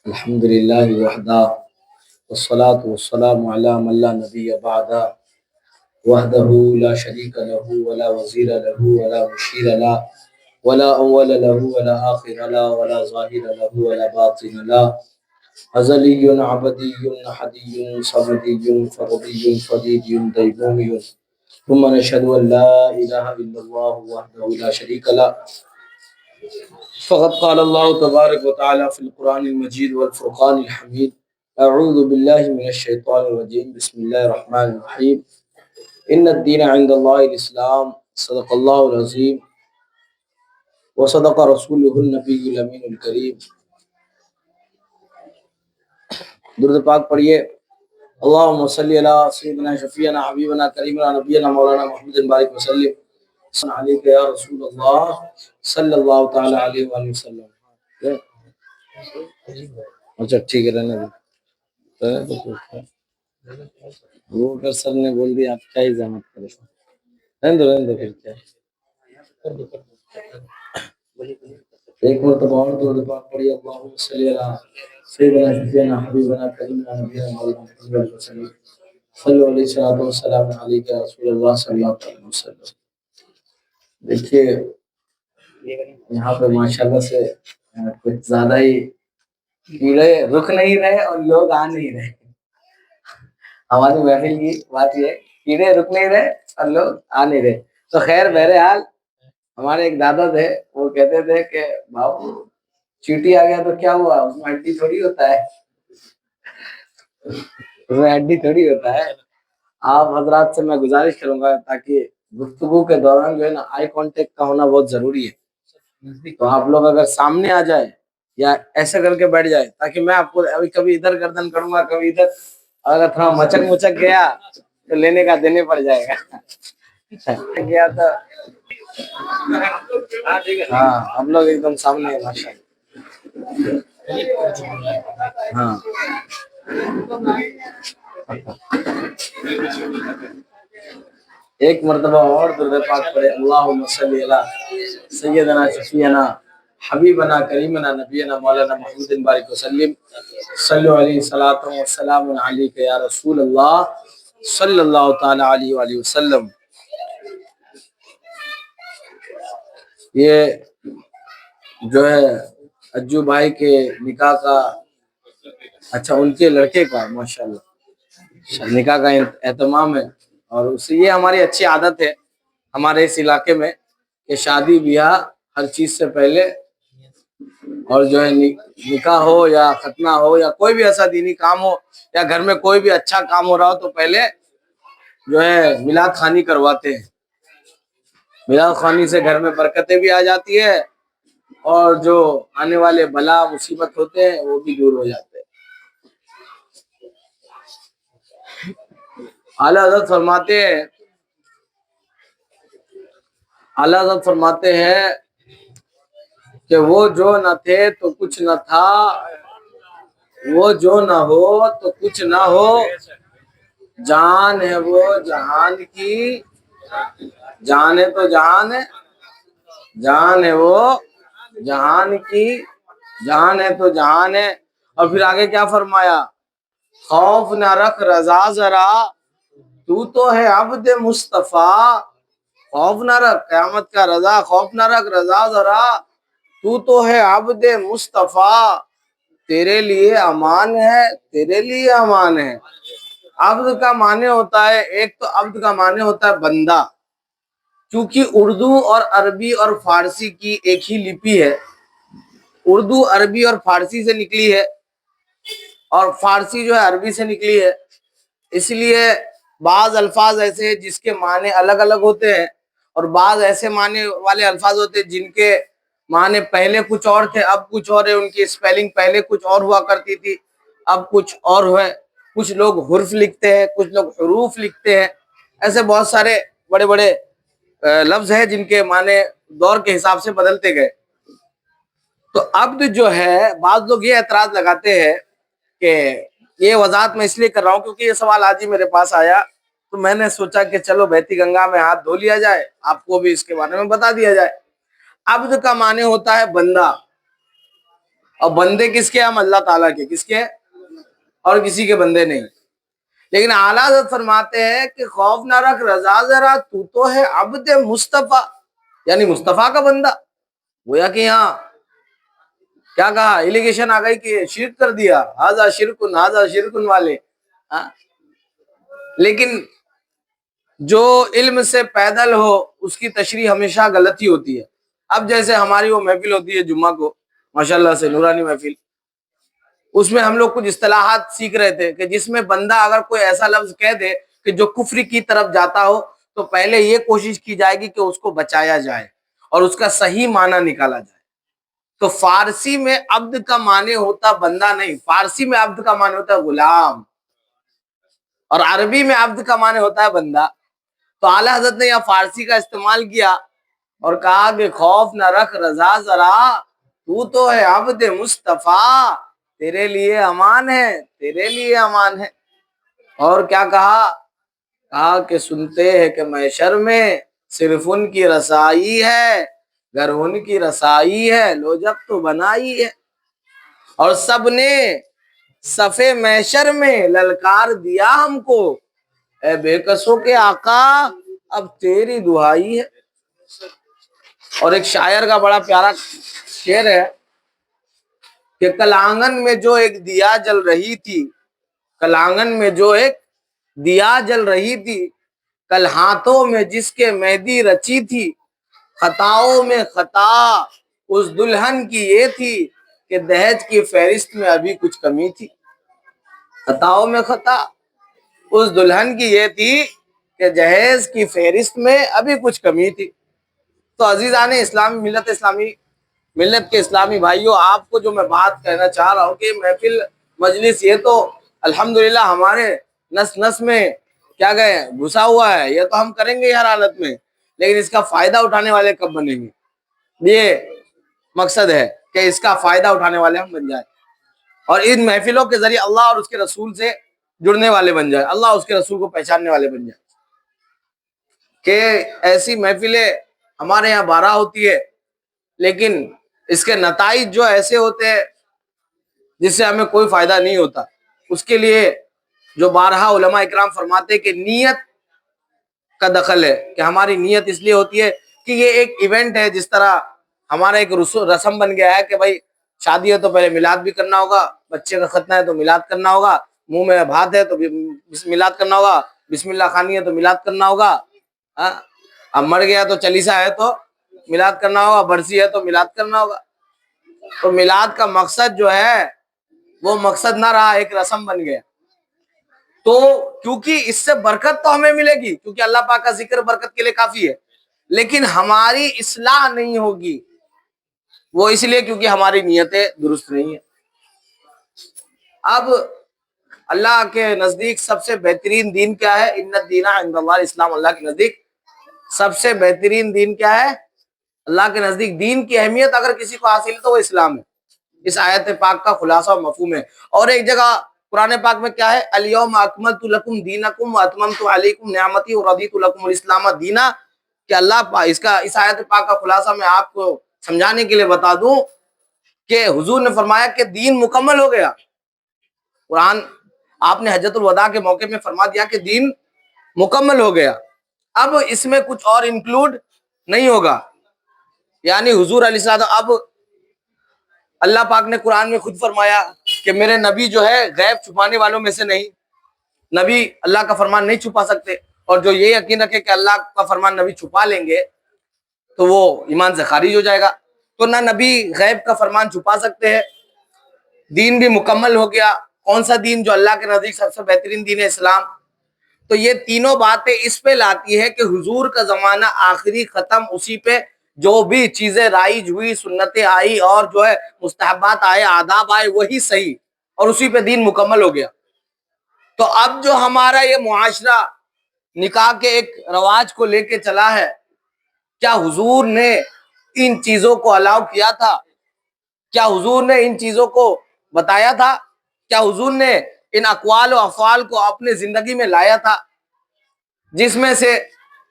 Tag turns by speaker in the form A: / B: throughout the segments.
A: अल्हम्दुलिल्लाहि वहदा वस्सलातु वस्सलामु अला मन ला नबिय्य बअदा वहदहू ला शरीका लहू वला वज़ीरा लहू वला मुशीर ला वला अव्वल लहू वला आखिर ला वला ज़ाहिर लहू वला बातिन ला अज़लियुन अबदियुन अहदियुन समदियुन फ़रदियुन फ़दीदियुन दैयूमियुन थुम्मा नशहदु अन ला इलाहा इल्लल्लाह वहदहू ला शरीका ला फ़क़द क़ाल अल्लाहु तबारक व तआला फ़िल क़ुरानिल मजीद वल फ़ुरक़ानिल हमीद अऊज़ु बिल्लाहि मिनश शैतानिर रजीम बिस्मिल्लाहिर रहमानिर रहीम इन्नद-दीन इंदल्लाहिल इस्लाम सदक़ल्लाहुल अज़ीम व सदक़ रसूलुहुन नबियुल अमीनुल करीम। दुरूद पाक पढ़िए। अल्लाहुम्मा सल्लि अला सय्यिदिना शफ़ीअना हबीबना करीमना नबियना मौलाना मुहम्मदिन बारिक वसल्लिम अलैका या रसूल अल्लाह सल्लल्लाहु तआला अलैहि वसल्लम। अच्छा ठीक है, रहने दो। वो अगर सर ने बोल दिया आप क्या ही जहमत करें। रहने दो फिर क्या। एक मरतबा और दुरूद पाक पढ़िए। अल्लाहुम्मा सल्लि अला सय्यिदिना शफ़ीअना हबीबना करीमना नबियना मौलाना मुहम्मदिन बारिक वसल्लम सल्लल्लाहु अलैहि वसल्लम अलैका या रसूल अल्लाह सल्लल्लाहु अलैहि वसल्लम। देखिए यहाँ पे माशाल्लाह से कुछ ज्यादा ही कीड़े रुक नहीं रहे और लोग आ नहीं रहे। हमारी महफिल की बात ये, कीड़े रुक नहीं रहे और लोग आ नहीं रहे। तो खैर बहरहाल हमारे एक दादा थे, वो कहते थे कि बाबू चींटी आ गया तो क्या हुआ, उसमें हड्डी थोड़ी होता है, उसमें हड्डी थोड़ी होता है। आप हजरात से मैं गुजारिश करूंगा ताकि गुफ्तगू के दौरान जो है ना आई कांटेक्ट का होना बहुत जरूरी है। तो आप लोग अगर सामने आ जाए या ऐसे करके बैठ जाए ताकि मैं आपको अभी कभी इधर गर्दन करूंगा कभी इधर, अगर थोड़ा मचक मुचक गया तो लेने का देने पड़ जाएगा। गया तो हाँ हम लोग एकदम सामने है माशाल्लाह। हाँ एक मरतबा और दुरूद पाक पढ़े। अल्लाहुम्मा सल्लि अला सय्यिदिना शफ़ीअना हबीबना करीमना नबियना मौलाना मुहम्मदिन बारिक वसल्लम सल्लु अलैहि सलातो व सलामुन अलैका या रसूल अल्लाह सल्लल्लाहु तआला अलैहि वसल्लम। ये जो है अज्जू भाई के निकाह का, अच्छा उनके लड़के का माशाल्लाह निकाह का एहतमाम है। और उससे ये हमारी अच्छी आदत है हमारे इस इलाके में कि शादी ब्याह हर चीज से पहले और जो है निकाह हो या खतना हो या कोई भी ऐसा दीनी काम हो या घर में कोई भी अच्छा काम हो रहा हो तो पहले जो है मिलाद खानी करवाते हैं। मिलाद खानी से घर में बरकतें भी आ जाती है और जो आने वाले बला मुसीबत होते हैं वो भी दूर हो जाते हैं। आला हज़रत फरमाते हैं कि वो जो न थे तो कुछ न था, वो जो न हो तो कुछ न हो, जान है वो जहान की, जान है तो जहान है, जान है वो जहान की, जान है तो जहान है। और फिर आगे क्या फरमाया, खौफ न रख रजा जरा, तू तो है अब्द मुस्तफा, खौफ न रख क़यामत का रजा, खौफ न रख रजा जरा, तू तो है अब्द मुस्तफा, तेरे लिए अमान है, तेरे लिए अमान है। अब्द का माने होता है, एक तो अब्द का माने होता है बंदा, क्योंकि उर्दू और अरबी और फारसी की एक ही लिपि है। उर्दू अरबी और फारसी से निकली है और फारसी जो है अरबी से निकली है, इसलिए बाज अल्फाज ऐसे हैं जिसके माने अलग अलग होते हैं और बाज ऐसे माने वाले अल्फाज होते हैं जिनके माने पहले कुछ और थे अब कुछ और है, उनकी स्पेलिंग पहले कुछ और हुआ करती थी अब कुछ और है। कुछ लोग हुर्फ लिखते हैं, कुछ लोग हुरूफ लिखते हैं, ऐसे बहुत सारे बड़े बड़े लफ्ज है जिनके माने दौर के हिसाब से बदलते गए। तो अब्द जो है, बाज लोग ये एतराज लगाते हैं कि ये वजाहत मैं इसलिए कर रहा हूँ क्योंकि ये सवाल आज ही मेरे पास आया, तो मैंने सोचा कि चलो बहती गंगा में हाथ धो लिया जाए, आपको भी इसके बारे में बता दिया जाए। अब्द का माने होता है बंदा, और बंदे किसके? हम अल्लाह ताला के। किसके? और किसी के बंदे नहीं। लेकिन आला हज़रत फरमाते हैं कि खौफ ना रख रजा जरा, तू तो है अब्द मुस्तफा, यानी मुस्तफा का बंदा। गोया कि यहाँ क्या कहा, एलिगेशन आ गई कि शिरक कर दिया, हाजा शिरकुन वाले। हाँ? लेकिन जो इल्म से पैदल हो उसकी तशरीह हमेशा गलती होती है। अब जैसे हमारी वो महफिल होती है जुम्मा को, माशाल्लाह से नूरानी महफिल, उसमें हम लोग कुछ इस्तिलाहात सीख रहे थे कि जिसमें बंदा अगर कोई ऐसा लफ्ज कह दे कि जो कुफ्र की तरफ जाता हो, तो पहले ये कोशिश की जाएगी कि उसको बचाया जाए और उसका सही माना निकाला जाए। तो फारसी में अब्द का माने होता बंदा नहीं, फारसी में अब्द का माने होता है गुलाम, और अरबी में अब्द का माने होता है बंदा। तो आला हजरत ने यह फारसी का इस्तेमाल किया और कहा कि खौफ न रख रजा जरा, तू तो है अब्द मुस्तफा, तेरे लिए अमान है, तेरे लिए अमान है। और क्या कहा? कहा कि सुनते हैं कि मैशर में सिर्फ उनकी रसाई है, घर उनकी रसाई है, लो जब तो बनाई है। और सबने सफे मैशर में ललकार दिया हमको, ए बेकसों के आका अब तेरी दुहाई है। और एक शायर का बड़ा प्यारा शेर है कि कल आंगन में जो एक दिया जल रही थी, कल आंगन में जो एक दिया जल रही थी, कल हाथों में जिसके मेहंदी रची थी, खताओं में खता उस दुल्हन की ये थी कि दहेज की फहरिस्त में अभी कुछ कमी थी। खताओं में खता उस दुल्हन की ये थी कि दहेज की फहरिस्त में अभी कुछ कमी थी। तो अजीजान इस्लामी, मिल्लत के इस्लामी भाइयों, आपको जो मैं बात कहना चाह रहा हूँ कि महफिल मजलिस ये तो अल्हम्दुलिल्लाह हमारे नस नस में क्या गए घुसा हुआ है, ये तो हम करेंगे हर हालत में, लेकिन इसका फायदा उठाने वाले कब बनेंगे? ये मकसद है कि इसका फायदा उठाने वाले हम बन जाए और इन महफिलों के जरिए अल्लाह और उसके रसूल से जुड़ने वाले बन जाए, अल्लाह उसके रसूल को पहचानने वाले बन जाए। कि ऐसी महफिलें हमारे यहाँ 12 होती है, लेकिन इसके नताइज जो ऐसे होते हैं जिससे हमें कोई फायदा नहीं होता। उसके लिए जो बारहा उलमा इकराम फरमाते हैं कि नीयत का दखल है, कि हमारी नीयत इसलिए होती है कि ये एक इवेंट है, जिस तरह हमारा एक रस्म बन गया है कि भाई शादी है तो पहले मिलाद भी करना होगा, बच्चे का खतना है तो मिलाद करना होगा, मुंह में भात है तो मिलाद करना होगा, बिस्मिल्लाह खानी है तो मिलाद करना होगा, हाँ? अब मर गया तो चलीसा है तो मिलाद करना होगा, बरसी है तो मिलाद करना होगा। तो मिलाद का मकसद जो है वो मकसद ना रहा, एक रस्म बन गया। तो क्योंकि इससे बरकत तो हमें मिलेगी, क्योंकि अल्लाह पाक का जिक्र बरकत के लिए काफी है, लेकिन हमारी इस्लाह नहीं होगी, वो इसलिए क्योंकि हमारी नीयतें दुरुस्त नहीं है। अब अल्लाह के नजदीक सबसे बेहतरीन दीन क्या है? इन्ना दीना इंदल्लाह इस्लाम। अल्लाह के नजदीक सबसे बेहतरीन दीन क्या है? अल्लाह के नजदीक दीन की अहमियत अगर किसी को हासिल है तो वो इस्लाम है। इस आयत पाक का खुलासा और मफहूम है। और एक जगह कुरान पाक में क्या है? अल-यौमा अकमलतु लकुम दीनकुम व अतममतु अलैकुम निअमती व रदीतु लकुमुल इस्लाम दीना। कि अल्लाह इसका इस आयत पाक का खुलासा मैं आपको समझाने के लिए बता दूं कि हुजूर ने फरमाया कि दीन मुकम्मल हो गया। कुरान आपने हज्जतुल वदा के मौके में फरमा दिया कि दीन मुकम्मल हो गया, अब इसमें कुछ और इंक्लूड नहीं होगा। यानी हुजूर अलैहिस्सलाम, अब अल्लाह पाक ने कुरान में खुद फरमाया कि मेरे नबी जो है गैब छुपाने वालों में से नहीं, नबी अल्लाह का फरमान नहीं छुपा सकते। और जो ये यकीन रखे कि अल्लाह का फरमान नबी छुपा लेंगे तो वो ईमान से खारिज हो जाएगा। तो ना नबी गैब का फरमान छुपा सकते हैं, दीन भी मुकम्मल हो गया। कौन सा दीन? जो अल्लाह के नजदीक सबसे बेहतरीन दीन है, इस्लाम। तो ये तीनों बातें इस पे लाती है कि हुजूर का जमाना आखिरी खत्म, उसी पे जो भी चीजें राइज हुई, सुन्नतें आई और जो है मुस्तहबात आए, आदाब आए, वही सही, और उसी पे दीन मुकम्मल हो गया। तो अब जो हमारा ये मुआशरा निकाह के एक रवाज को लेके चला है, क्या हुजूर ने इन चीजों को अलाउ किया था? क्या हुजूर ने इन चीजों को बताया था? क्या हुजूर ने इन अक़वाल और अफ़आल को अपने जिंदगी में लाया था? जिसमें से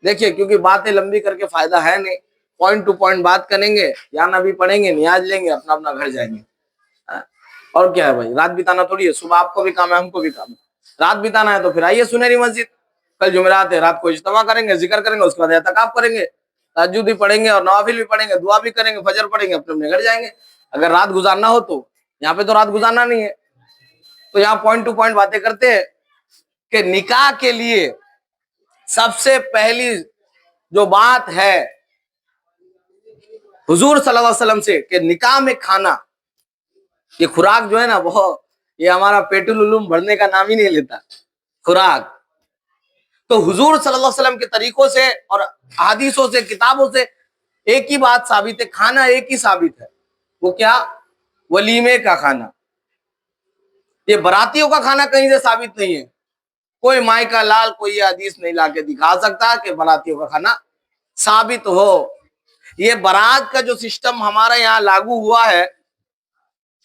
A: देखिए, क्योंकि बातें लंबी करके फायदा है नहीं, पॉइंट टू पॉइंट बात करेंगे, या नबी पढ़ेंगे, नियाज लेंगे, अपना अपना घर जाएंगे। और क्या है भाई, रात बिताना थोड़ी है, सुबह आपको भी काम है, हमको भी काम है। रात बिताना है तो फिर आइए सुनहरी मस्जिद, कल जुमेरात है, रात को इज्तिमा करेंगे, जिक्र करेंगे, उसके बाद एतकाफ करेंगे, तहज्जुद भी पढ़ेंगे और नवाफिल भी पढ़ेंगे, दुआ भी करेंगे, फजर पढ़ेंगे, अपने अपने घर जाएंगे। अगर रात गुजारना हो तो, यहाँ पे तो रात गुजारना नहीं है। तो यहाँ पॉइंट टू पॉइंट बातें करते हैं कि निकाह के लिए सबसे पहली जो बात है हुजूर सल्लल्लाहु अलैहि वसल्लम से कि निकाह में खाना, ये खुराक जो है ना, वो ये हमारा पेटुल उलूम भरने का नाम ही नहीं लेता, खुराक। तो हुजूर सल्लल्लाहु अलैहि वसल्लम के तरीकों से और हदीसों से, किताबों से एक ही बात साबित है, खाना एक ही साबित है। वो क्या? वलीमे का खाना। ये बरातियों का खाना कहीं से साबित नहीं है। कोई माई का लाल कोई ये हदीस नहीं लाके दिखा सकता कि बरातियों का खाना साबित हो। ये बारात का जो सिस्टम हमारे यहाँ लागू हुआ है,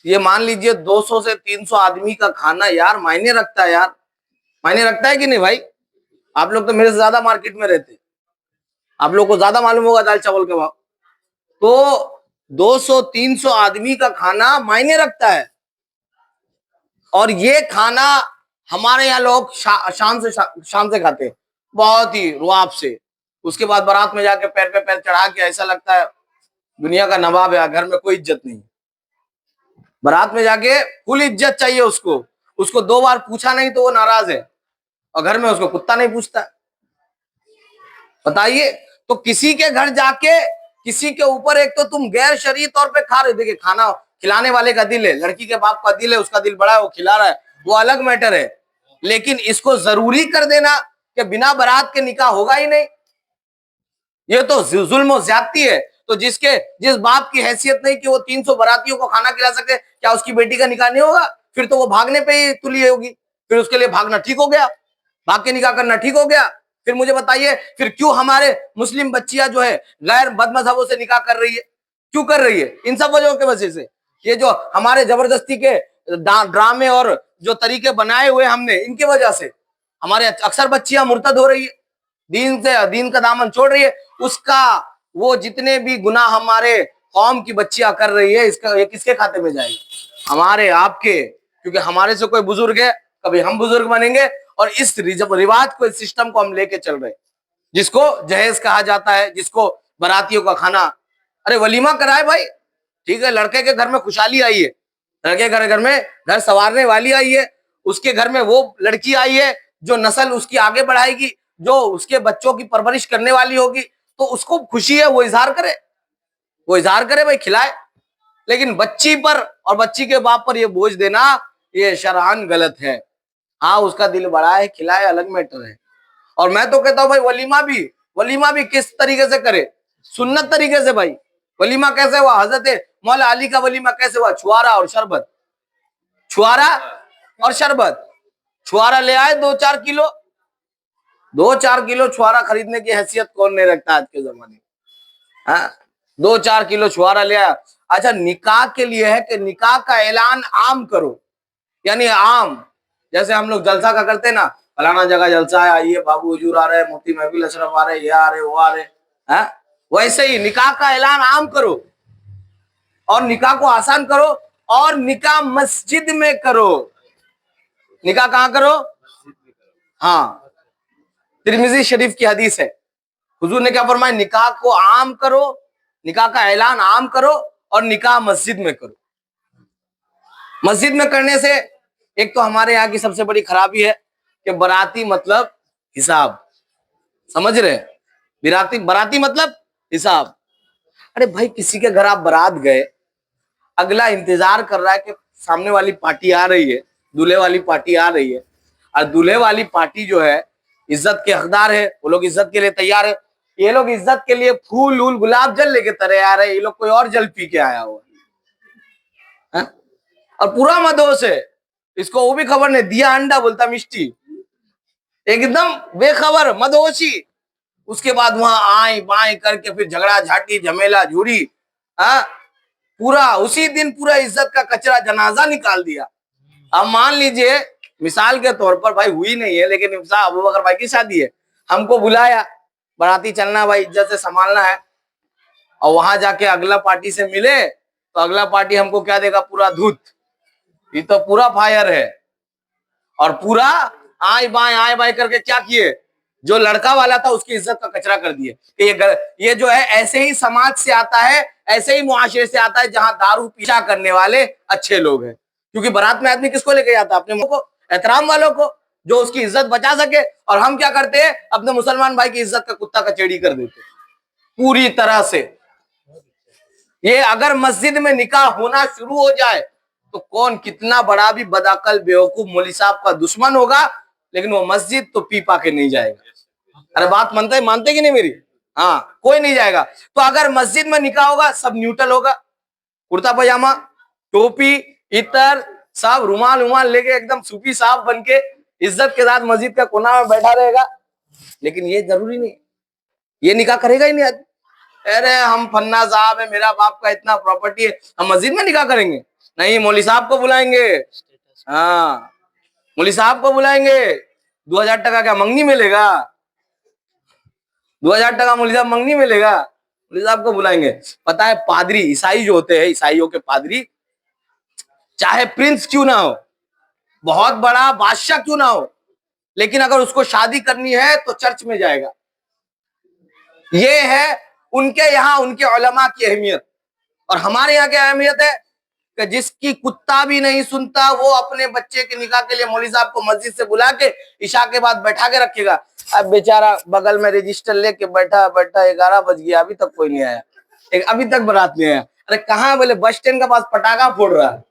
A: ये मान लीजिए 200 से 300 आदमी का खाना, यार मायने रखता है, यार मायने रखता है कि नहीं भाई? आप लोग तो मेरे से ज्यादा मार्केट में रहते, आप लोग को ज्यादा मालूम होगा दाल चावल के भाव। तो 200-300 आदमी का खाना मायने रखता है। और ये खाना हमारे यहाँ लोग शान से खाते हैं, बहुत ही रुआब से। उसके बाद बारात में जाके पैर पे पैर चढ़ा के ऐसा लगता है दुनिया का नवाब है, घर में कोई इज्जत नहीं। बारात में जाके फुल इज्जत चाहिए उसको, उसको 2 बार पूछा नहीं तो वो नाराज है, और घर में उसको कुत्ता नहीं पूछता। बताइए, तो किसी के घर जाके किसी के ऊपर, एक तो तुम गैर शरई तौर पे खा रहे, देखिए खाना खिलाने वाले का दिल है, लड़की के बाप का दिल है, उसका दिल बड़ा है, वो खिला रहा है, वो अलग मैटर है। लेकिन इसको जरूरी कर देना कि बिना बारात के निकाह होगा ही नहीं, ये तो जुल्म और ज्यादती है। तो जिस बाप की हैसियत नहीं कि वो 300 बारातियों को खाना खिला सके, क्या उसकी बेटी का निकाह नहीं होगा? फिर तो वो भागने पे ही तुली होगी, फिर उसके लिए भागना ठीक हो गया, भाग के निकाह करना ठीक हो गया। फिर मुझे बताइए, फिर क्यों हमारे मुस्लिम बच्चियां जो है गैर बदमज़हबों से निकाह कर रही है? क्यों कर रही है? इन सब वजहों की वजह से। ये जो हमारे जबरदस्ती के ड्रामे और जो तरीके बनाए हुए हमने, इनकी वजह से हमारे अक्सर बच्चियां मुर्तद हो रही है, दीन का दामन छोड़ रही है। उसका वो जितने भी गुनाह हमारे कौम की बच्चियां कर रही है, इसका ये किसके खाते में जाएगी? हमारे, आपके। क्योंकि हमारे से कोई बुजुर्ग है, कभी हम बुजुर्ग बनेंगे, और इस रिवाज को, इस सिस्टम को हम लेके चल रहे, जिसको जहेज कहा जाता है, जिसको बारातियों का खाना। अरे वलीमा कराए भाई, ठीक है, लड़के के घर में खुशहाली आई है, लड़के के घर में घर संवारने वाली आई है, उसके घर में वो लड़की आई है जो नस्ल उसकी आगे बढ़ाएगी, जो उसके बच्चों की परवरिश करने वाली होगी, तो उसको खुशी है, वो इजहार करे, वो इजहार करे भाई, खिलाए। लेकिन बच्ची पर और बच्ची के बाप पर ये बोझ देना, ये शरअन गलत है। हाँ, उसका दिल बड़ा है, खिलाए, अलग मैटर है। और मैं तो कहता हूं भाई, वलीमा भी किस तरीके से करे? सुन्नत तरीके से भाई। वलीमा कैसे हुआ? हजरत मौला अली का वलीमा कैसे हुआ? छुआरा और शरबत, छुआरा और शरबत। छुआरा ले आए 2-4 किलो, 2-4 किलो छुआरा खरीदने की हैसियत कौन नहीं रखता आज के जमाने में? हाँ, 2-4 किलो छुआरा ले आया। अच्छा, निकाह के लिए है कि निकाह का ऐलान आम करो, यानी आम, जैसे हम लोग जलसा का करते हैं ना, फलाना जगह जलसा है, आइए, बाबू हुजूर आ रहे, मुफ्ती महफिल अशरफ आ रहे, ये आ रहे, वो आ रहे हैं। वैसे ही निकाह का ऐलान आम करो और निकाह को आसान करो, और निकाह मस्जिद में करो। निकाह कहां करो? हाँ, तिरमिजी शरीफ की हदीस है, हुजूर ने क्या फरमाया? निकाह को आम करो, निकाह का ऐलान आम करो, और निकाह मस्जिद में करो। मस्जिद में करने से एक तो हमारे यहाँ की सबसे बड़ी खराबी है कि बराती मतलब हिसाब, समझ रहे? बराती मतलब हिसाब। अरे भाई, किसी के घर आप बारात गए, अगला इंतजार कर रहा है कि सामने वाली पार्टी आ रही है, दूल्हे वाली पार्टी आ रही है, और दूल्हे वाली पार्टी जो है इज्जत के हकदार है, वो लोग इज्जत के लिए तैयार है। ये लोग इज्जत के लिए फूल वूल गुलाब जल लेके तैयार है, ये लोग कोई और जल पी के आया हुआ है, और पूरा मदहोश है। इसको वो भी खबर नहीं, दिया अंडा बोलता मिष्टी, एकदम बेखबर, मदहोशी। उसके बाद वहां आए बाएं करके फिर झगड़ा झाटी झमेला झूरी, हाँ, पूरा उसी दिन पूरा इज्जत का कचरा जनाजा निकाल दिया। अब मान लीजिए, मिसाल के तौर पर, भाई हुई नहीं है, लेकिन अबू बकर भाई की शादी है, हमको बुलाया, बाराती चलना भाई, इज्जत से संभालना है, और वहां जाके अगला पार्टी से मिले तो अगला पार्टी हमको क्या देगा? पूरा धूत, ये तो पूरा फायर है। और पूरा आए बाएं करके क्या किए, जो लड़का वाला था उसकी इज्जत का कचरा कर दिए कि ये जो है ऐसे ही समाज से आता है, ऐसे ही मुआशरे से आता है जहां दारू पीछा करने वाले अच्छे लोग हैं। क्योंकि बारात में आदमी किसको लेके जाता है, अपने मुंह को, एहतराम वालों को, जो उसकी इज्जत बचा सके। और हम क्या करते हैं, अपने मुसलमान भाई की इज्जत का कुत्ता कचेड़ी कर देते पूरी तरह से। ये अगर मस्जिद में निकाह होना शुरू हो जाए तो कौन कितना बड़ा भी बदाकल बेवकूफ मौलवी साहब का दुश्मन होगा, लेकिन वो मस्जिद तो पी पा के नहीं जाएगा। अरे बात मानते कि नहीं मेरी? हाँ, कोई नहीं जाएगा। तो अगर मस्जिद में निकाह होगा, सब न्यूट्रल होगा, कुर्ता पजामा, टोपी, इतर, सब रुमाल उमाल लेके एकदम सूफी साहब बन के इज्जत के साथ मस्जिद का कोना में बैठा रहेगा। लेकिन ये जरूरी नहीं, ये निकाह करेगा ही नहीं आदमी। अरे हम फन्ना साहब है, मेरा बाप का इतना प्रॉपर्टी है, हम मस्जिद में निकाह करेंगे? नहीं, मौलवी साहब को बुलाएंगे। हाँ, मौलवी साहब को बुलाएंगे। 2000 टका क्या मंगनी मिलेगा? 2000 टका मौलवी साहब मंगनी मिलेगा? मौलवी साहब को बुलाएंगे। पता है, पादरी ईसाई जो होते हैं, ईसाइयों के पादरी, चाहे प्रिंस क्यों ना हो, बहुत बड़ा बादशाह क्यों ना हो, लेकिन अगर उसको शादी करनी है तो चर्च में जाएगा। ये है उनके यहाँ उनके उलमा की अहमियत। और हमारे यहाँ क्या अहमियत है कि जिसकी कुत्ता भी नहीं सुनता वो अपने बच्चे के निकाह के लिए मौलवी साहब को मस्जिद से बुला के इशा के बाद बैठा के रखेगा। अब बेचारा बगल में रजिस्टर लेके बैठा बैठा 11 बज गया, अभी तक कोई नहीं आया, अभी तक बारात नहीं आया। अरे कहाँ, बोले बस स्टैंड के पास पटाखा फोड़ रहा है।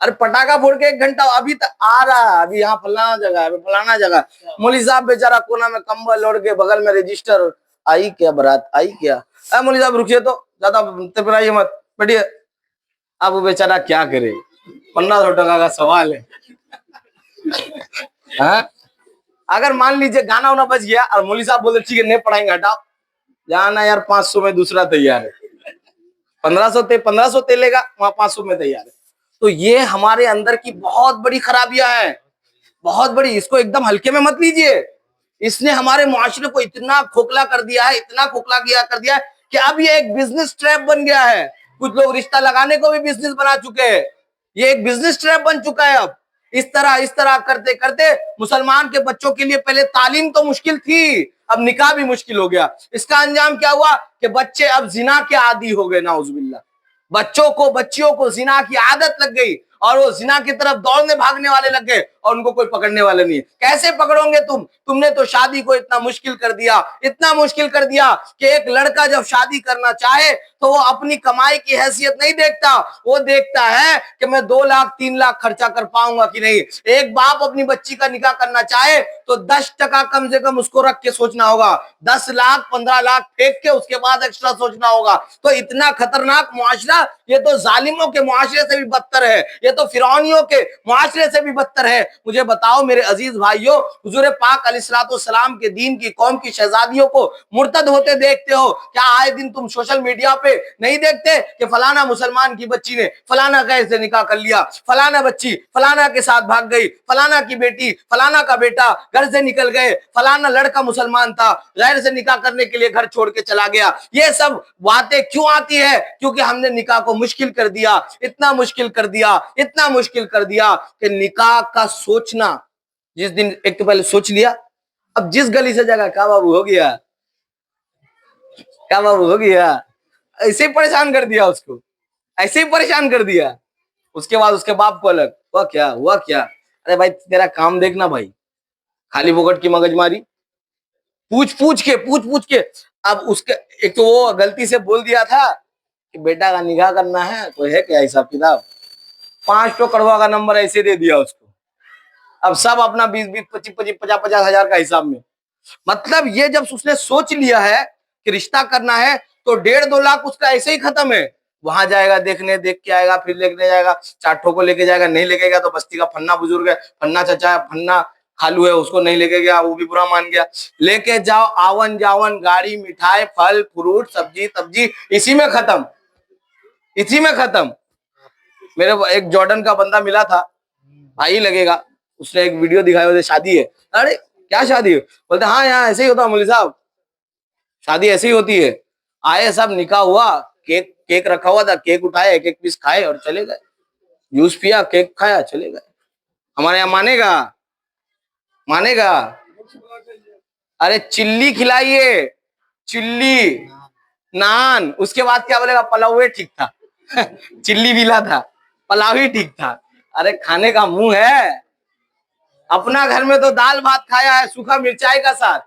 A: अरे पटाखा फोड़ के 1 घंटा, अभी तक आ रहा है, अभी यहाँ फलाना जगह है, फलाना जगह। मौलवी साहब बेचारा कोना में कंबल ओढ़ के, बगल में रजिस्टर, आई क्या बारात, आई क्या? मौलवी साहब रुकिए, तो ज्यादा तपराइए मत, बैठिए। अब वो बेचारा क्या करे, 1500 टका का सवाल है। हाँ? अगर मान लीजिए गाना वाना बज गया और मौलवी साहब बोलते ठीक है नहीं पढ़ाएंगे, हटाओ, जाना यार 500 में दूसरा तैयार है, 1500 तेलेगा, वहां 500 में तैयार है। तो ये हमारे अंदर की बहुत बड़ी खराबियां है, बहुत बड़ी। इसको एकदम हल्के में मत लीजिए। इसने हमारे मुआशरे को इतना खोखला कर दिया है, इतना खोखला कर दिया है कि अब ये एक बिजनेस ट्रैप बन गया है। कुछ लोग रिश्ता लगाने को भी बिजनेस बना चुके हैं। ये एक बिजनेस ट्रैप बन चुका है। अब इस तरह करते करते मुसलमान के बच्चों के लिए पहले तालीम तो मुश्किल थी, अब निकाह भी मुश्किल हो गया। इसका अंजाम क्या हुआ कि बच्चे अब जिना के आदी हो गए, नाउजुबिल्लाह। बच्चियों को जिना की आदत लग गई और वो जिना की तरफ दौड़ने भागने वाले लग गए और उनको कोई पकड़ने वाला नहीं है। कैसे पकड़ोगे तुमने तो शादी को इतना मुश्किल कर दिया, इतना मुश्किल कर दिया कि एक लड़का जब शादी करना चाहे तो वो अपनी कमाई की हैसियत नहीं देखता, वो देखता है कि मैं 2 लाख 3 लाख खर्चा कर पाऊंगा कि नहीं। एक बाप अपनी बच्ची का निकाह करना चाहे तो 10 टका कम से कम उसको रख के सोचना होगा, 10 लाख 15 लाख फेंक के उसके बाद एक्स्ट्रा सोचना होगा। तो इतना खतरनाक मुआशरा, ये तो जालिमों के मुआशरे से भी बदतर है, ये तो फिरौनियों के मुआशरे से भी बदतर है। मुझे बताओ मेरे अजीज भाइयों, हुजूर पाक अलैहिस्सलाम के दीन की कौम की शहजादियों को मुर्तद होते देखते हो क्या? आए दिन तुम सोशल मीडिया पे नहीं देखते कि फलाना मुसलमान की बच्ची ने फलाना कैसे निकाह कर लिया, फलाना बच्ची फलाना के साथ भाग गई, फलाना की बेटी फलाना का बेटा घर से निकल गए, फलाना लड़का मुसलमान था गैर से निकाह करने के लिए घर छोड़ के चला गया। ये सब बातें क्यों आती है? क्योंकि हमने निकाह को मुश्किल कर दिया, इतना मुश्किल कर दिया, इतना मुश्किल कर दिया कि निकाह का सोचना, जिस दिन एक तो पहले सोच लिया, अब जिस गली से जगह क्या बाबू हो गया, क्या बाबू हो गया, ऐसे ही परेशान कर दिया उसको, ऐसे ही परेशान कर दिया। उसके बाद उसके बाप को अलग, हुआ क्या हुआ क्या? अरे भाई तेरा काम देखना भाई, खाली फोकट की मगजमारी, पूछ पूछ के। अब उसके एक तो वो गलती से बोल दिया था कि बेटा का निकाह करना है, कोई है क्या हिसाब किताब, 5 तो कड़वा का नंबर ऐसे दे दिया उसको। अब सब अपना 20-20 25-25 50-50 हजार का हिसाब में। मतलब ये जब उसने सोच लिया है कि रिश्ता करना है तो 1.5-2 लाख उसका ऐसे ही खत्म है। वहां जाएगा देखने, देख के आएगा, फिर लेके जाएगा, चाटों को लेके जाएगा, नहीं लेके गया तो बस्ती का फन्ना बुजुर्ग है, फन्ना चचा है, फन्ना खालू है, उसको नहीं लेके गया, वो भी बुरा मान गया। लेके जाओ, आवन जावन, गाड़ी, मिठाई, फल फ्रूट, सब्जी तब्जी, इसी में खत्म, इसी में खत्म। मेरे एक जॉर्डन का बंदा मिला था, भाई लगेगा, उसने एक वीडियो दिखाया, उसे शादी है। अरे क्या शादी है? बोलते हाँ यहाँ ऐसे ही होता है मौलवी साहब, शादी ऐसे ही होती है। आए सब, निकाह हुआ, केक रखा हुआ था, केक उठाए, एक एक पीस खाए और चले गए। जूस पिया, केक खाया, चले गए। हमारे यहाँ मानेगा? मानेगा? अरे चिल्ली खिलाइए, चिल्ली, नान। उसके बाद क्या बोलेगा? पलाव ठीक था। चिल्ली मिला था, पलाव ही ठीक था। अरे खाने का मुंह है। अपना घर में तो दाल भात खाया है सूखा मिर्चाई का साथ।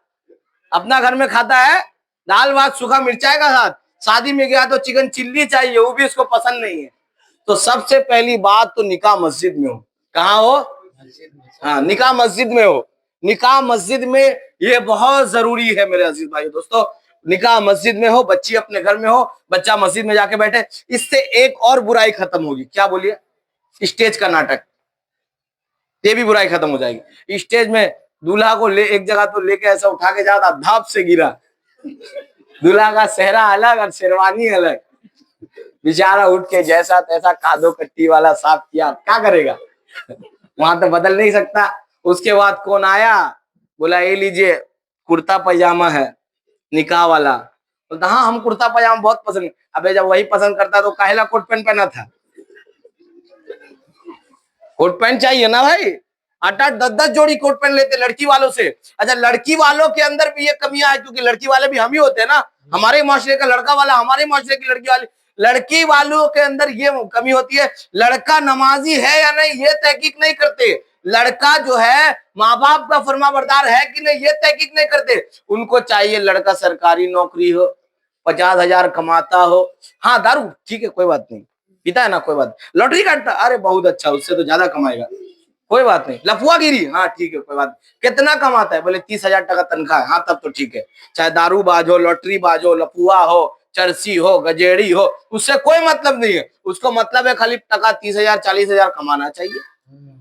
A: अपना घर में खाता है दाल भात सूखा मिर्चाई का साथ। शादी में गया तो चिकन चिल्ली चाहिए, वो भी उसको पसंद नहीं है। तो सबसे पहली बात तो निकाह मस्जिद में हो। कहाँ हो? हाँ, निकाह मस्जिद में हो। निकाह मस्जिद में ये बहुत जरूरी है मेरे अजीज भाई दोस्तों। निकाह मस्जिद में हो, बच्ची अपने घर में हो, बच्चा मस्जिद में जाके बैठे। इससे एक और बुराई खत्म होगी। क्या बोलिए? स्टेज का नाटक, ये भी बुराई खत्म हो जाएगी। स्टेज में दूल्हा को ले एक जगह तो लेके ऐसा उठा के जाता, धाप से गिरा। दूल्हा का सेहरा अलग और शेरवानी अलग। बेचारा उठ के जैसा तैसा कादो कट्टी वाला साफ किया, क्या करेगा? वहां तो बदल नहीं सकता। उसके बाद कौन आया? बोला ये लीजिए कुर्ता पैजामा है निकाह वाला। बोलता हाँ, हम कुर्ता पैजामा बहुत पसंद। अबे जब वही पसंद करता तो काहेला कोट पैंट पहना था? कोट पैंट चाहिए ना भाई। 8-8 10-10 जोड़ी कोट पैंट लेते लड़की वालों से। अच्छा, लड़की वालों के अंदर भी ये कमियां है, क्योंकि लड़की वाले भी हम ही होते हैं ना। हमारे माशरे का लड़का वाला, हमारे माशरे की लड़की वाली। लड़की वालों के अंदर ये कमी होती है, लड़का नमाजी है या नहीं ये तहकीक नहीं करते। लड़का जो है माँ बाप का फरमाबरदार है कि नहीं ये तहकीक नहीं करते। उनको चाहिए लड़का सरकारी नौकरी हो, 50,000 कमाता हो। हाँ, दारू ठीक है, कोई बात नहीं, पीता है ना, कोई बात। लॉटरी काटता, अरे बहुत अच्छा, उससे तो ज्यादा कमाएगा, कोई बात नहीं। लफुआगिरी, हाँ ठीक है, कोई बात नहीं। कितना कमाता है? बोले 30,000 टका तनख्वाह है। हाँ तब तो ठीक है। चाहे दारू बाज हो, लॉटरी बाज हो, लफुआ हो, चरसी हो, गजेड़ी हो, उससे कोई मतलब नहीं है। उसको मतलब है खाली टका 30,000 40,000 कमाना चाहिए।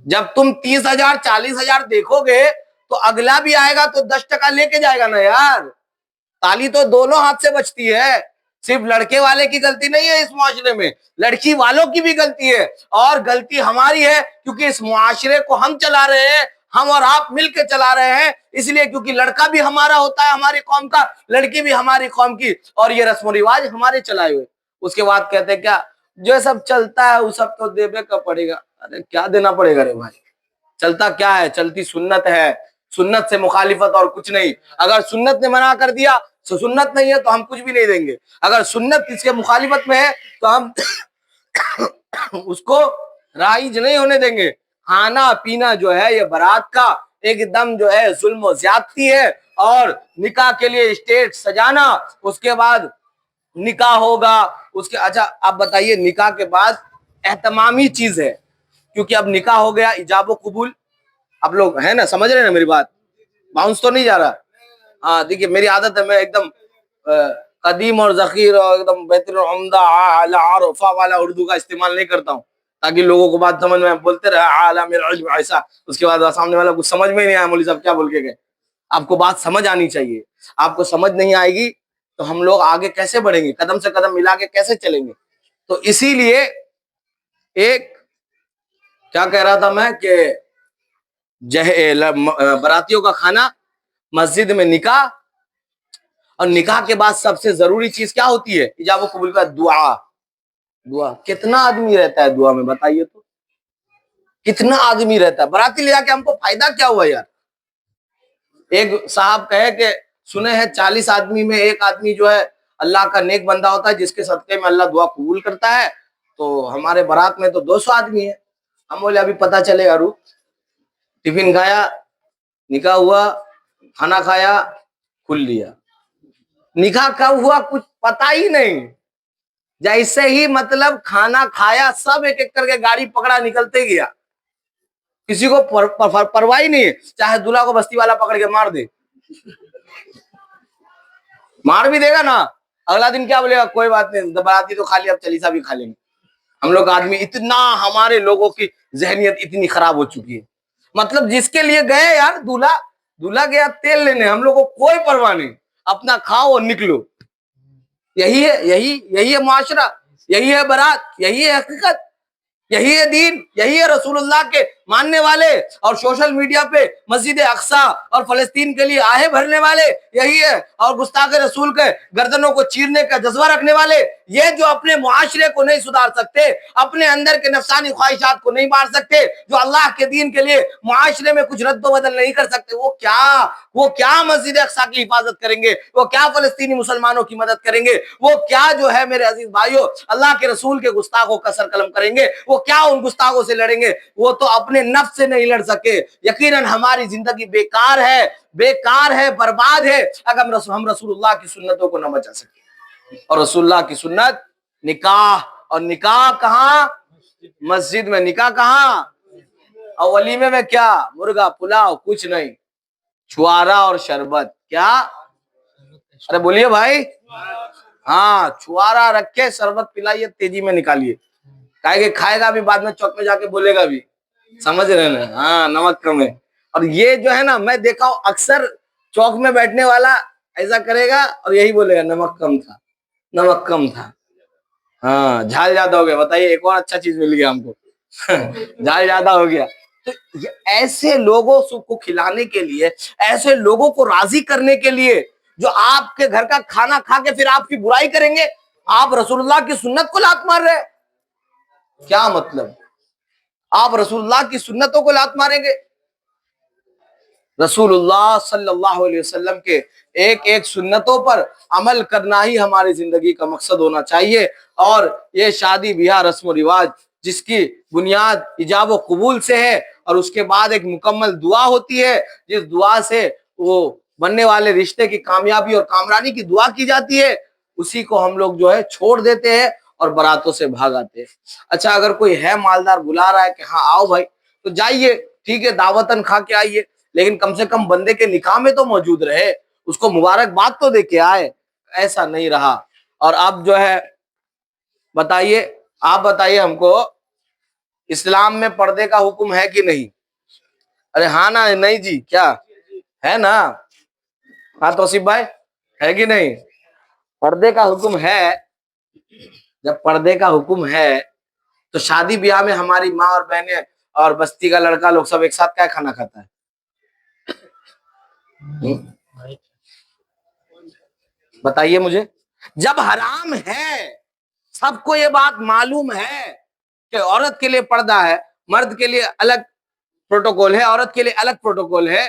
A: जब तुम 30,000 40,000 देखोगे तो अगला भी आएगा तो 10 टका लेके जाएगा ना यार। ताली तो दोनों हाथ से बचती है। सिर्फ लड़के वाले की गलती नहीं है इस मुआशरे में, लड़की वालों की भी गलती है। और गलती हमारी है क्योंकि इस मुआशरे को हम चला रहे हैं, हम और आप मिलकर चला रहे हैं। इसलिए क्योंकि लड़का भी हमारा होता है, हमारी कौम का, लड़की भी हमारी कौम की, और ये रस्म रिवाज हमारे चलाए हुए। उसके बाद कहते हैं क्या, जो सब चलता है वो सब तो देवे का पड़ेगा। अरे क्या देना पड़ेगा रे भाई? चलता क्या है? चलती सुन्नत है, सुन्नत से मुखालिफत और कुछ नहीं। अगर सुन्नत ने मना कर दिया तो सुन्नत नहीं है तो हम कुछ भी नहीं देंगे। अगर सुन्नत इसके मुखालिफत में है तो हम उसको राइज नहीं होने देंगे। खाना पीना जो है ये बारात का एकदम जो है जुल्म और ज्यादती है। और निकाह के लिए स्टेज सजाना, उसके बाद निकाह होगा उसके। अच्छा आप बताइए, निकाह के बाद एहतमामी चीज है, क्योंकि अब निकाह हो गया, इजाबो कबूल। आप लोग है ना, समझ रहे हैं ना मेरी बात? बाउंस तो नहीं जा रहा? हाँ देखिए, मेरी आदत है, मैं एकदम कदीम और जखीर और एकदम बेहतरीन उम्दा आला और वफा वाला उर्दू का इस्तेमाल नहीं करता हूँ, ताकि लोगों को बात समझ में, बोलते रहे आला मेरा इल्म ऐसा, उसके बाद सामने वाला कुछ समझ में नहीं आया, मौलवी साहब क्या बोल के गए। आपको बात समझ आनी चाहिए। आपको समझ नहीं आएगी तो हम लोग आगे कैसे बढ़ेंगे, कदम से कदम मिला के कैसे चलेंगे? तो इसीलिए एक क्या कह रहा था मैं कि बारातियों का खाना, मस्जिद में निकाह, और निकाह के बाद सबसे जरूरी चीज क्या होती है? इजाबो कबूल का दुआ। दुआ कितना आदमी रहता है दुआ में, बताइए तो? कितना आदमी रहता है? बाराती ले जाके हमको फायदा क्या हुआ यार? एक साहब कहे कि सुने हैं 40 आदमी में एक आदमी जो है अल्लाह का नेक बंदा होता है, जिसके सदके में अल्लाह दुआ कबूल करता है। तो हमारे बारात में तो 200 आदमी है। हम बोले अभी पता चलेगा, रू। टिफिन खाया, निकाह हुआ, खाना खाया, खुल लिया। निकाह कब हुआ कुछ पता ही नहीं। जैसे ही मतलब खाना खाया, सब एक एक करके गाड़ी पकड़ा निकलते गया। किसी को परवाह ही नहीं है, चाहे दूल्हा को बस्ती वाला पकड़ के मार दे, मार भी देगा ना। अगला दिन क्या बोलेगा? कोई बात नहीं, बाराती तो खाली, अब चलीसा भी खा लेंगे। हम लोग आदमी इतना, हमारे लोगों की जहनियत इतनी खराब हो चुकी है। मतलब जिसके लिए गए यार, दूल्हा दूल्हा गया तेल लेने, हम लोग को कोई परवाह नहीं, अपना खाओ और निकलो। यही है, यही है मुआशरा, यही है बारात, यही है हकीकत, यही है दीन, यही है रसूलुल्लाह के मानने वाले और सोशल मीडिया पे मस्जिद अक्सा और फलस्तीन के लिए आहे भरने वाले यही है, और गुस्ताख रसूल के गर्दनों को चीरने का जज्बा रखने वाले, ये जो अपने मुआशरे को नहीं सुधार सकते, अपने अंदर के नफसानी ख्वाहिशात को नहीं मार सकते, जो अल्लाह के दीन के लिए मुआशरे में कुछ रद्द बदल नहीं कर सकते, वो क्या मस्जिद अक्सा की हिफाजत करेंगे, वो क्या फलस्तीनी मुसलमानों की मदद करेंगे, वो क्या जो है मेरे अजीज भाइयों अल्लाह के रसूल के गुस्ताखों का सर कलम करेंगे, वो क्या उन गुस्ताखों से लड़ेंगे? वो तो अपने नफ्स से नहीं लड़ सके। यकीनन हमारी जिंदगी बेकार है, बर्बाद है, अगर हम रसूलुल्लाह की सुन्नतों को न बचा सके। और रसूलुल्लाह की सुन्नत निकाह, और निकाह कहां? मस्जिद में। निकाह कहां? और वलीमे में क्या? मुर्गा पुलाव, कुछ नहीं, छुआरा और शरबत। क्या? अरे बोलिए भाई। हाँ, छुआरा रखे, शरबत पिलाइए, तेजी में निकालिए, काहे खाएगा भी, बाद में चौक में जाके बोलेगा भी, समझ रहे ना? हाँ, नमक कम है। और ये जो है ना, मैं देखा हूं अक्सर चौक में बैठने वाला ऐसा करेगा और यही बोलेगा नमक कम था, नमक कम था। हाँ, झाल ज्यादा हो गया। बताइए, एक और अच्छा चीज मिल गया हमको झाल ज्यादा हो गया। तो ये ऐसे लोगों को खिलाने के लिए, ऐसे लोगों को राजी करने के लिए जो आपके घर का खाना खा के फिर आपकी बुराई करेंगे, आप रसूलुल्लाह की सुन्नत को लात मार रहे हैं। क्या मतलब? आप रसूलुल्लाह की सुन्नतों को लात मारेंगे? रसूलुल्लाह सल्लल्लाहु अलैहि वसल्लम के एक एक सुन्नतों पर अमल करना ही हमारी जिंदगी का मकसद होना चाहिए। और ये शादी ब्याह रस्म रिवाज जिसकी बुनियाद इजाब व कबूल से है, और उसके बाद एक मुकम्मल दुआ होती है, जिस दुआ से वो बनने वाले रिश्ते की कामयाबी और कामरानी की दुआ की जाती है, उसी को हम लोग जो है छोड़ देते हैं और बारातों से भाग आते हैं। अच्छा, अगर कोई है मालदार बुला रहा है कि हाँ आओ भाई, तो जाइए, ठीक है, दावतन खा के आइए, लेकिन कम से कम बंदे के निकाह में तो मौजूद रहे, उसको मुबारकबाद तो दे के आए। ऐसा नहीं रहा। और अब जो है बताइए, आप बताइए हमको, इस्लाम में पर्दे का हुक्म है कि नहीं? अरे हाँ ना नहीं जी, क्या है ना? हाँ तौसीफ भाई, है कि नहीं? पर्दे का हुक्म है। जब पर्दे का हुक्म है तो शादी ब्याह में हमारी माँ और बहनें और बस्ती का लड़का लोग सब एक साथ क्या खाना खाता है? बताइए मुझे। जब हराम है, सबको ये बात मालूम है कि औरत के लिए पर्दा है, मर्द के लिए अलग प्रोटोकॉल है, औरत के लिए अलग प्रोटोकॉल है,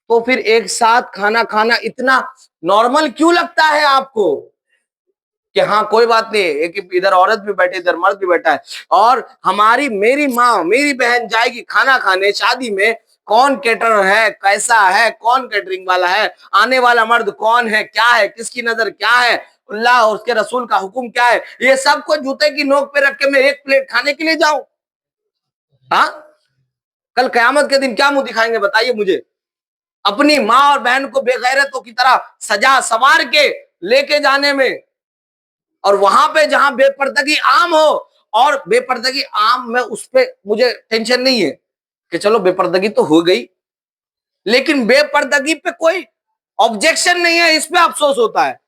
A: तो फिर एक साथ खाना खाना इतना नॉर्मल क्यों लगता है आपको कि हाँ कोई बात नहीं, एक इधर औरत भी बैठे, इधर मर्द भी बैठा है, और मेरी माँ मेरी बहन जाएगी खाना खाने शादी में, कौन कैटरर है, कैसा है, कौन कैटरिंग वाला है, आने वाला मर्द कौन है, क्या है, किसकी नजर क्या है, अल्लाह और उसके रसूल का हुक्म क्या है, ये सबको जूते की नोक पे रख के मैं एक प्लेट खाने के लिए जाऊं? हाँ, कल कयामत के दिन क्या मुंह दिखाएंगे बताइए मुझे? अपनी माँ और बहन को बेगैरतों की तरह सजा सवार के लेके जाने में, और वहां पे जहां बेपर्दगी आम हो, और बेपर्दगी आम में उस पे मुझे टेंशन नहीं है कि चलो बेपर्दगी तो हो गई, लेकिन बेपर्दगी पे कोई ऑब्जेक्शन नहीं है, इस पे अफसोस होता है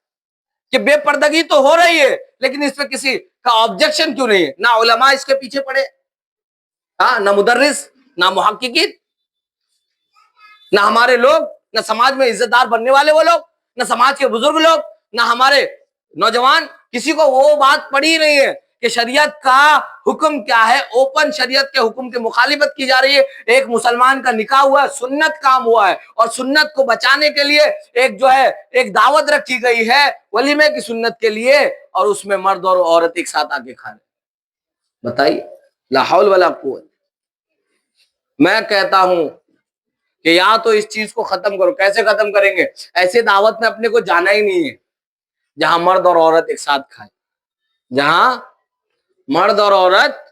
A: कि बेपर्दगी तो हो रही है, लेकिन इस पे किसी का ऑब्जेक्शन क्यों नहीं है? ना उलमा इसके पीछे पड़े, हाँ, ना मुदर्रिस, ना मुहक्किकीन, ना हमारे लोग, ना समाज में इज्जतदार बनने वाले वो लोग, ना समाज के बुजुर्ग लोग, ना हमारे नौजवान, किसी को वो बात पड़ी नहीं है कि शरीयत का हुक्म क्या है। ओपन शरीयत के हुक्म की मुखालिफत की जा रही है। एक मुसलमान का निकाह हुआ है, सुन्नत काम हुआ है, और सुन्नत को बचाने के लिए एक जो है एक दावत रखी गई है वलीमे की सुन्नत के लिए, और उसमें मर्द और औरत एक साथ आके खा रहे। बताइए, ला हौल वला कुव्वत। मैं कहता हूं कि या तो इस चीज को खत्म करो। कैसे खत्म करेंगे? ऐसे दावत में अपने को जाना ही नहीं है जहां मर्द और औरत एक साथ खाए, जहां मर्द और औरत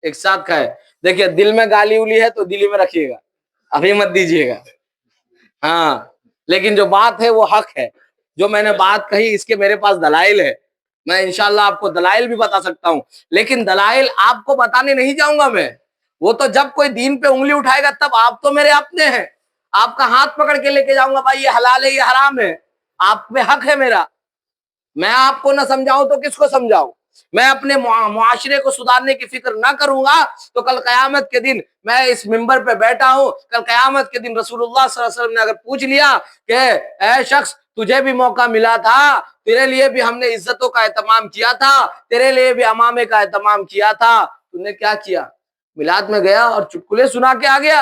A: एक साथ खाए। देखिए, दिल में गाली उली है तो दिल ही में रखिएगा, अभी मत दीजिएगा। हाँ, लेकिन जो बात है वो हक है। जो मैंने बात कही इसके मेरे पास दलाइल है, मैं इंशाल्लाह आपको दलाइल भी बता सकता हूं, लेकिन दलाइल आपको बताने नहीं जाऊंगा मैं। वो तो जब कोई दीन पे उंगली उठाएगा तब आप तो मेरे अपने हैं, आपका हाथ पकड़ के लेके जाऊंगा, भाई ये हलाल है ये हराम है, आप पे हक है मेरा। मैं आपको ना समझाऊं तो किसको समझाऊं? मैं अपने मुआशरे को सुधारने की फिक्र ना करूंगा तो कल कयामत के दिन मैं इस मिंबर पे बैठा हूं, कल कयामत के दिन रसूलुल्लाह सल्लल्लाहु अलैहि वसल्लम ने अगर पूछ लिया कि ऐ शख्स तुझे भी मौका मिला था, तेरे लिए भी हमने इज्जतों का एहतमाम किया था, तेरे लिए भी अमामे का एहतमाम किया था, तूने क्या किया? मिलाद में गया और चुटकुले सुना के आ गया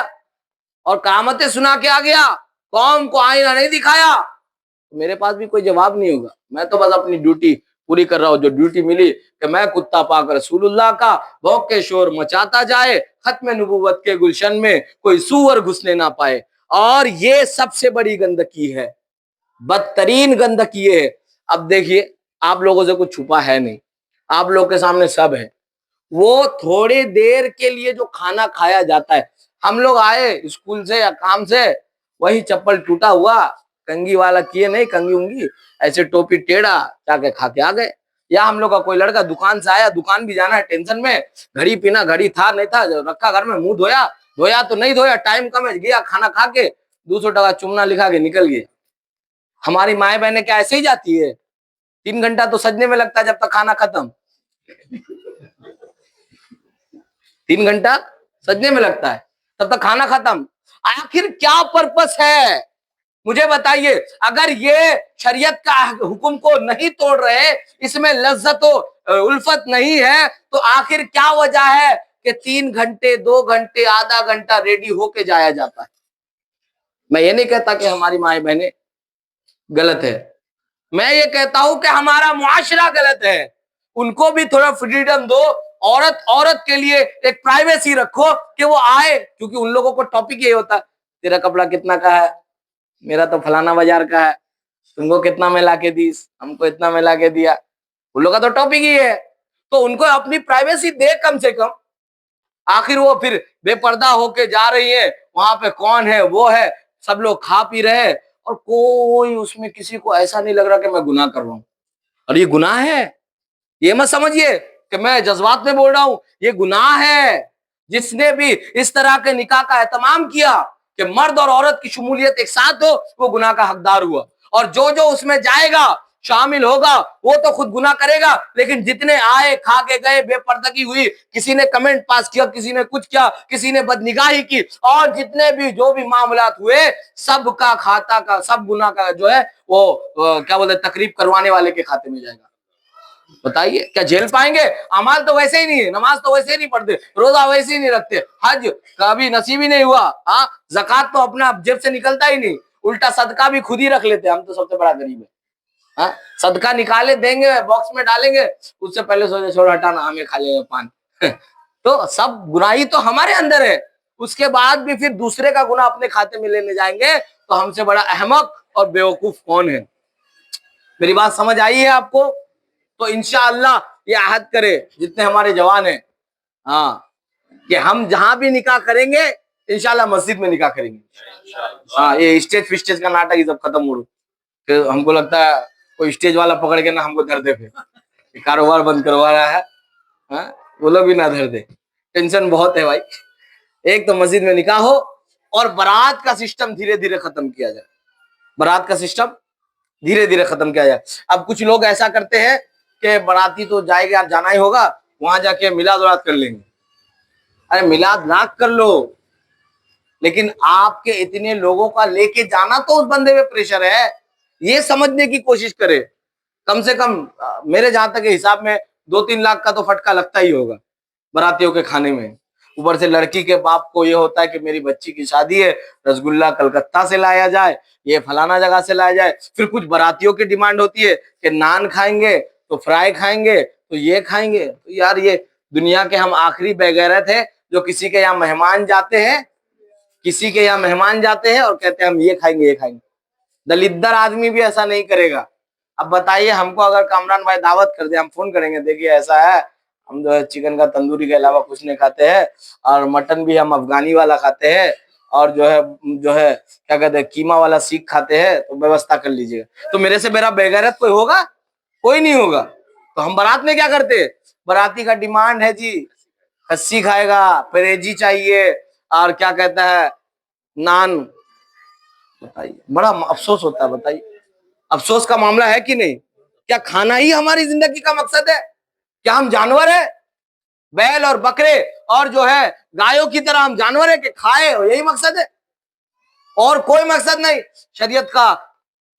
A: और कहावतें सुना के आ गया, कौम को आईना नहीं दिखाया। तो मेरे पास भी कोई जवाब नहीं होगा। मैं तो बस अपनी ड्यूटी पूरी कर रहा हूँ, जो ड्यूटी मिली कि मैं कुत्ता पाक रसूलुल्लाह का भौंक के शोर मचाता जाए, खत्म नबूवत के गुलशन में कोई सूअर घुसने ना पाए। और ये सबसे बड़ी गंदगी है, बदतरीन गंदगी ये है। अब देखिए, आप लोगों से कुछ छुपा है नहीं, आप लोग के सामने सब है। वो थोड़ी देर के लिए जो खाना खाया जाता है, हम लोग आए स्कूल से या काम से, वही चप्पल टूटा हुआ, कंगी वाला किए नहीं, कंगी उंगी ऐसे टोपी टेढ़ा जाके खा के आ गए। या हम लोग का कोई लड़का दुकान से आया, दुकान भी जाना है टेंशन में, घड़ी पीना, घड़ी था नहीं था, रखा घर में, मुंह धोया, धोया तो नहीं धोया, टाइम कम है, गया खाना खा के 200 टका चुमना लिखा के निकल गए। हमारी माए बहनें क्या ऐसे ही जाती है? 3 घंटा तो सजने में लगता है जब तक खाना खत्म, 3 घंटा सजने में लगता है तब तक खाना खत्म। आखिर क्या पर्पस है, मुझे बताइए। अगर ये शरीयत का हुक्म को नहीं तोड़ रहे, इसमें लज्जत उल्फत नहीं है, तो आखिर क्या वजह है कि 3 घंटे 2 घंटे आधा घंटा रेडी होके जाया जाता है? मैं ये नहीं कहता कि हमारी माए बहनें गलत है, मैं ये कहता हूं कि हमारा मुआशरा गलत है। उनको भी थोड़ा फ्रीडम दो, औरत औरत के लिए एक प्राइवेसी रखो कि वो आए, क्योंकि उन लोगों को टॉपिक ये होता है, तेरा कपड़ा कितना का है, मेरा तो फलाना बाजार का है, तुमको कितना में ला के दी, हमको इतना में ला के दिया। उन लोगों का तो टॉपिक ही है, तो उनको अपनी प्राइवेसी दे कम से कम। आखिर वो फिर बेपर्दा होके जा रही है, वहां पे कौन है वो है, सब लोग खा पी रहे हैं और कोई उसमें किसी को ऐसा नहीं लग रहा कि मैं गुनाह कर रहा हूं। और ये गुनाह है, ये मत समझिए कि मैं जज्बात में बोल रहा हूं, ये गुनाह है। जिसने भी इस तरह के निकाह का एहतमाम किया कि मर्द और औरत की शमूलियत एक साथ हो, वो गुनाह का हकदार हुआ। और जो जो उसमें जाएगा, शामिल होगा, वो तो खुद गुनाह करेगा, लेकिन जितने आए, खा के गए, बेपर्दगी हुई, किसी ने कमेंट पास किया, किसी ने कुछ किया, किसी ने बदनिगाही की, और जितने भी जो भी मामलात हुए, सबका खाता का, सब गुनाह का जो है वो क्या बोलते, तकरीब करवाने वाले के खाते में जाएगा। बताइए, क्या झेल पाएंगे? अमाल तो वैसे ही नहीं है, नमाज तो वैसे ही नहीं पढ़ते, रोजा वैसे ही नहीं रखते, हज कभी नसीब ही नहीं हुआ, हाँ, ज़कात तो अपना जेब से निकलता ही नहीं, उल्टा सदका भी खुद ही रख लेते। हम तो सबसे बड़ा गरीब है, हाँ, सदका निकाले देंगे, बॉक्स में डालेंगे, उससे पहले सोचे छोड़ हटाना, हमें खा लेगा पान। तो सब गुनाही तो हमारे अंदर है, उसके बाद भी फिर दूसरे का गुनाह अपने खाते में लेने जाएंगे, तो हमसे बड़ा अहमक और बेवकूफ कौन है? मेरी बात समझ आई है आपको? तो इंशाअल्लाह ये आहद करे जितने हमारे जवान हैं, हाँ, कि हम जहां भी निकाह करेंगे इंशाअल्लाह मस्जिद में निकाह करेंगे। हाँ, ये स्टेज फिस्टेज का नाटक ये सब खत्म हो, कि हमको लगता है कोई स्टेज वाला पकड़ के ना हमको धर दे, फिर कारोबार बंद करवा रहा है, हाँ, वो लोग भी ना धर दे। टेंशन बहुत है भाई। एक तो मस्जिद में निकाह हो, और बारात का सिस्टम धीरे धीरे खत्म किया जाए, बारात का सिस्टम धीरे धीरे खत्म किया जाए। अब कुछ लोग ऐसा करते हैं कि बाराती तो जाएगा, जाना ही होगा, वहां जाके मिलाद उलाद कर लेंगे। अरे मिलाद लाख कर लो, लेकिन आपके इतने लोगों का लेके जाना तो उस बंदे पे प्रेशर है, ये समझने की कोशिश करे। कम से कम मेरे जहां तक हिसाब में 2-3 लाख का तो फटका लगता ही होगा बारातियों के खाने में। ऊपर से लड़की के बाप को ये होता है कि मेरी बच्ची की शादी है, रसगुल्ला कलकत्ता से लाया जाए, ये फलाना जगह से लाया जाए। फिर कुछ बारातियों की डिमांड होती है कि नान खाएंगे तो फ्राई खाएंगे तो ये खाएंगे। तो यार, ये दुनिया के हम आखिरी बेगैरत है जो किसी के यहाँ मेहमान जाते हैं, किसी के यहाँ मेहमान जाते हैं और कहते हैं हम ये खाएंगे ये खाएंगे। दलिद्दर आदमी भी ऐसा नहीं करेगा। अब बताइए, हमको अगर कामरान भाई दावत कर दे, हम फोन करेंगे, देखिए ऐसा है, हम जो है चिकन का तंदूरी के अलावा कुछ नहीं खाते हैं, और मटन भी हम अफगानी वाला खाते हैं, और जो है क्या कहते हैं, कीमा वाला सीख खाते हैं, तो व्यवस्था कर लीजिएगा। तो मेरे से मेरा बेगैरत कोई होगा? कोई नहीं होगा। तो हम बारात में क्या करते हैं, बाराती का डिमांड है जी खस्सी खाएगा, परहेजी चाहिए, और क्या कहता है नान। बताइए, बड़ा अफसोस होता है। बताइए, अफसोस का मामला है कि नहीं? क्या खाना ही हमारी जिंदगी का मकसद है? क्या हम जानवर है? बैल और बकरे और जो है गायों की तरह हम जानवर है कि खाए? यही मकसद है, और कोई मकसद नहीं।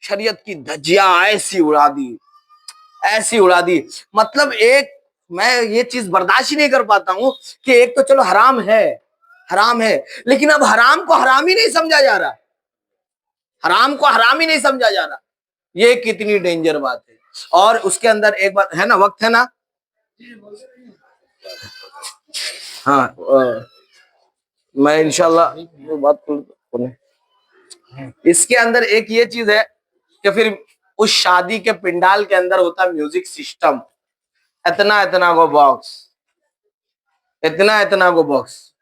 A: शरीयत की धज्जियां ऐसी उड़ा दी, ऐसी उड़ा दी। मतलब एक, मैं ये चीज बर्दाश्त ही नहीं कर पाता हूं कि एक तो चलो हराम है, हराम है, लेकिन अब हराम को हराम ही नहीं समझा जा रहा, हराम को हराम ही नहीं समझा जा रहा। ये कितनी डेंजर बात है। और उसके अंदर एक बात है ना, वक्त है ना, हाँ मैं इंशाल्लाह वो बात कर, इसके अंदर एक ये चीज है कि फिर उस शादी के पिंडाल के अंदर होता है म्यूजिक सिस्टम, इतना इतना को बॉक्स, इतना इतना को बॉक्स,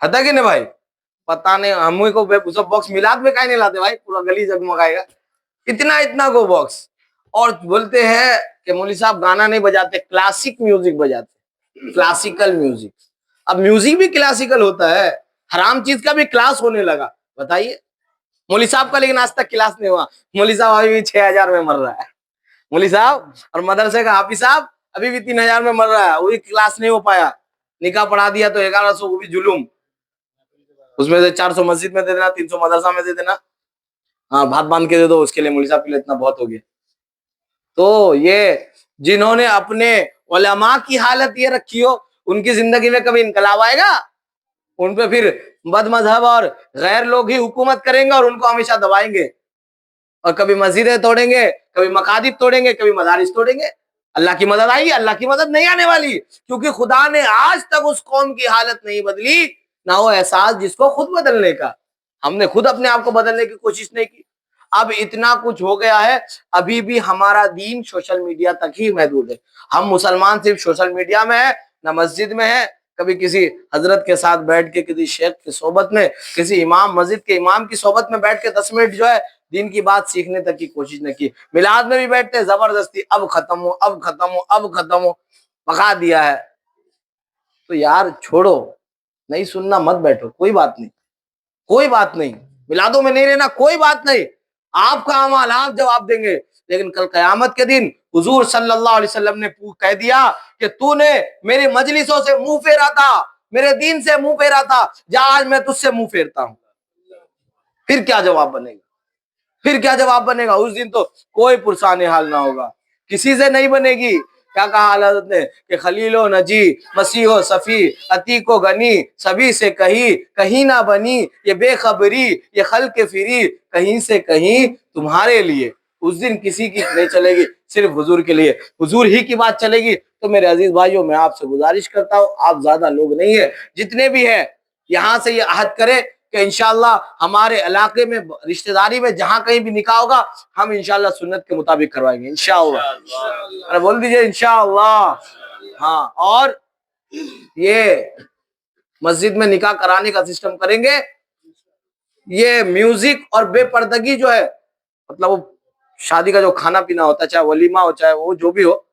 A: हता कि नहीं भाई? पता नहीं हम को सब बॉक्स मिलाद में काहे नहीं लाते भाई, पूरा गली जगमगाएगा, इतना इतना को बॉक्स। और बोलते हैं कि मौलवी साहब गाना नहीं बजाते, क्लासिक म्यूजिक बजाते, क्लासिकल म्यूजिक। अब म्यूजिक भी क्लासिकल होता है, हराम चीज का भी क्लास होने लगा, बताइए। मौलवी साहब का लेकिन आज तक क्लास नहीं हुआ, मौलवी साहब अभी भी 6,000 में मर रहा है, मौलवी साहब और मदरसे का हाफिज साहब अभी भी 3,000 में मर रहा है, वही क्लास नहीं हो पाया। निकाह पढ़ा दिया तो 1,100, वो भी जुलूम, उसमें से 400 मस्जिद में दे देना, 300 मदरसा में दे देना, हाँ भात बांध के दे दो, उसके लिए मौलवी साहब के लिए इतना बहुत हो गया। तो ये जिन्होंने अपने उलमा की हालत ये रखी हो, उनकी जिंदगी में कभी इनकलाब आएगा? उन पे फिर बदमजहब और गैर लोग ही हुकूमत करेंगे और उनको हमेशा दबाएंगे, और कभी मस्जिदें तोड़ेंगे, कभी मकादिब तोड़ेंगे, कभी मदारिस तोड़ेंगे। अल्लाह की मदद आई? अल्लाह की मदद नहीं आने वाली, क्योंकि खुदा ने आज तक उस कौम की हालत नहीं बदली, ना वो एहसास जिसको खुद बदलने का। हमने खुद अपने आप को बदलने की कोशिश नहीं की। अब इतना कुछ हो गया है, अभी भी हमारा दीन सोशल मीडिया तक ही महदूद है। हम मुसलमान सिर्फ सोशल मीडिया में है, ना मस्जिद में है। कभी किसी हजरत के साथ बैठ के, किसी शेख की सोबत में, किसी इमाम, मस्जिद के इमाम की सोबत में बैठ के 10 मिनट जो है दीन की बात सीखने तक की कोशिश न की। मिलाद में भी बैठते हैं जबरदस्ती, अब खत्म हो, अब खत्म हो, अब खत्म हो, पका दिया है। तो यार छोड़ो, नहीं सुनना मत बैठो, कोई बात नहीं, कोई बात नहीं, मिलादों में नहीं रहना कोई बात नहीं, आपका अमाल आप जवाब देंगे। लेकिन कल कयामत के दिन हुजूर सल्लल्लाहु अलैहि वसल्लम ने कह दिया कि तूने मेरे मजलिसों से मुंह फेरा था, मेरे दीन से मुंह फेरा था, जा आज मैं तुझसे मुंह फेरता हूं। फिर क्या जवाब बनेगा? फिर क्या जवाब बनेगा? उस दिन तो कोई पुरसाने हाल ना होगा, किसी से नहीं बनेगी। क्या कहा हजरत ने कि खलीलो नजी, मसीहो सफी, अतीको गनी, सभी से कहीं कहीं ना बनी, ये बेखबरी, ये खल के फिरी, कहीं से कहीं तुम्हारे लिए। उस दिन किसी की नहीं चलेगी, सिर्फ हुजूर के लिए, हुजूर ही की बात चलेगी। तो मेरे अजीज भाइयों, मैं आपसे गुजारिश करता हूँ, आप ज्यादा लोग नहीं है, जितने भी है यहाँ से ये अहद करें कि इंशाअल्लाह हमारे इलाके में, रिश्तेदारी में जहां कहीं भी निकाह होगा, हम इंशाअल्लाह सुन्नत के मुताबिक करवाएंगे इंशाअल्लाह। अरे बोल दीजिए इंशाअल्लाह। हाँ, और ये मस्जिद में निकाह कराने का सिस्टम करेंगे। ये म्यूजिक और बेपर्दगी जो है, मतलब वो शादी का जो खाना पीना होता है, चाहे वलीमा हो चाहे वो जो भी हो,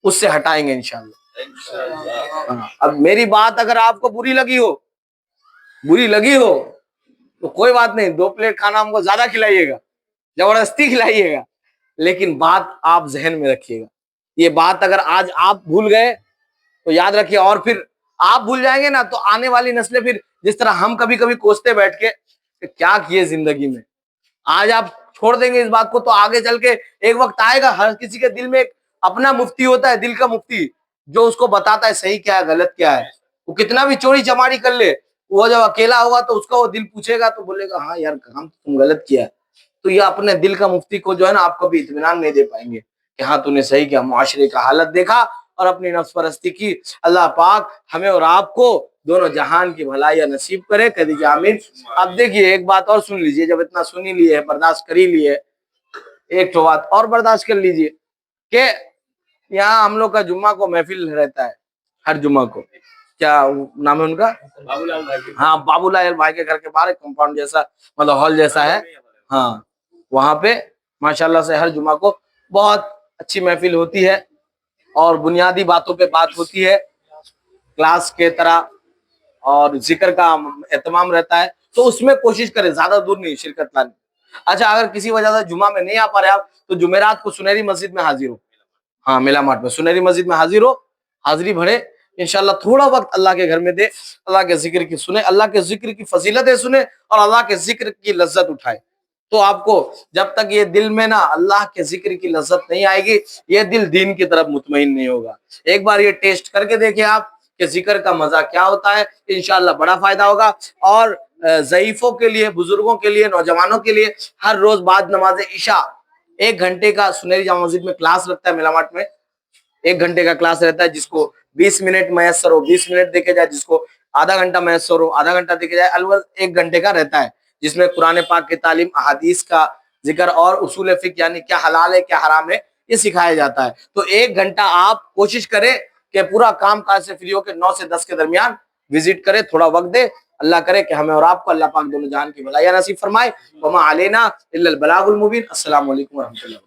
A: उससे हटाएंगे इंशाअल्लाह। हाँ, अब मेरी बात अगर आपको बुरी लगी हो तो कोई बात नहीं, 2 प्लेट खाना हमको ज्यादा खिलाइएगा, जबरदस्ती खिलाइएगा, लेकिन बात आप जहन में रखिएगा। ये बात अगर आज आप भूल गए तो याद रखिए, और फिर आप भूल जाएंगे ना, तो आने वाली नस्लें फिर जिस तरह हम कभी कभी कोसते बैठ के कि क्या किए जिंदगी में, आज आप छोड़ देंगे इस बात को, तो आगे चल के एक वक्त आएगा, हर किसी के दिल में एक अपना मुफ्ती होता है, दिल का मुफ्ती, जो उसको बताता है सही क्या है गलत क्या है। वो कितना भी चोरी चमारी कर ले, वो जब अकेला होगा तो उसका वो दिल पूछेगा तो बोलेगा हाँ यार काम तुम गलत किया है। तो ये अपने दिल का मुफ्ती को जो है ना, आप कभी इत्मीनान नहीं दे पाएंगे कि हाँ तूने सही किया। मुआशरे का हालत देखा और अपनी नफ्स परस्ती की। अल्लाह पाक हमें और आपको दोनों जहान की भलाई नसीब करे, कह दीजिए आमीन। अब देखिए एक बात और सुन लीजिए, जब इतना सुन ही लिए है, बर्दाश्त कर ही लिए, एक तो बात और बर्दाश्त कर लीजिए कि यहाँ हम लोग का जुम्मा को महफिल रहता है, हर जुम्मा को, क्या नाम है उनका, हाँ बाबूलाल भाई के घर के बाहर एक कंपाउंड जैसा, मतलब हॉल जैसा है, हाँ वहां पे माशाल्लाह से हर जुम्मा को बहुत अच्छी महफिल होती है और बुनियादी बातों पे बात होती है क्लास के तरह, और जिक्र का एहतमाम रहता है। तो उसमें कोशिश करें ज्यादा दूर नहीं शिरकत लाने। अच्छा, अगर किसी वजह से जुम्मा में नहीं आ पा रहे आप, तो जुमेरात को सुनहरी मस्जिद में हाजिर हो, हाँ मेला मार्ट में सुनहरी मस्जिद में हाजिर हो, हाजिरी भरे, इंशाल्लाह थोड़ा वक्त अल्लाह के घर में दे, अल्लाह के जिक्र की सुने, अल्लाह के जिक्र की फजीलतें सुने और अल्लाह के जिक्र की लज्जत उठाए। तो आपको जब तक ये दिल में ना अल्लाह के जिक्र की लज्जत नहीं आएगी, ये दिल दीन की तरफ मुतमईन नहीं होगा। एक बार ये टेस्ट करके देखिए आप कि जिक्र का मजा क्या होता है, इंशाल्लाह बड़ा फायदा होगा। और ज़ईफों के लिए, बुजुर्गों के लिए, नौजवानों के लिए हर रोज बाद नमाज इशा 1 घंटे का सुनहरी जामा मस्जिद में क्लास लगता है, मिलामाट में 1 घंटे का क्लास रहता है। जिसको 20 मिनट मैसर हो 20 मिनट देखे जाए, जिसको आधा घंटा मैसर हो आधा घंटा देखे जाए, अलवर 1 घंटे का रहता है, जिसमें कुरान पाक की तालीम, अहादीस का जिक्र और उसूल फिक यानी क्या हलाल है क्या हराम है ये सिखाया जाता है। तो 1 घंटा आप कोशिश करें कि पूरा काम काज से फ्री होकर 9 से 10 के दरमियान विजिट करें, थोड़ा वक्त दे। अल्लाह करे कि हमें और आपको अल्लाह पाक दोनों जान की भलाई नसीब फरमाए। वमा अलैना इल्लल बलागुल मुबीन। अस्सलामु अलैकुम व रहमतुल्लाह।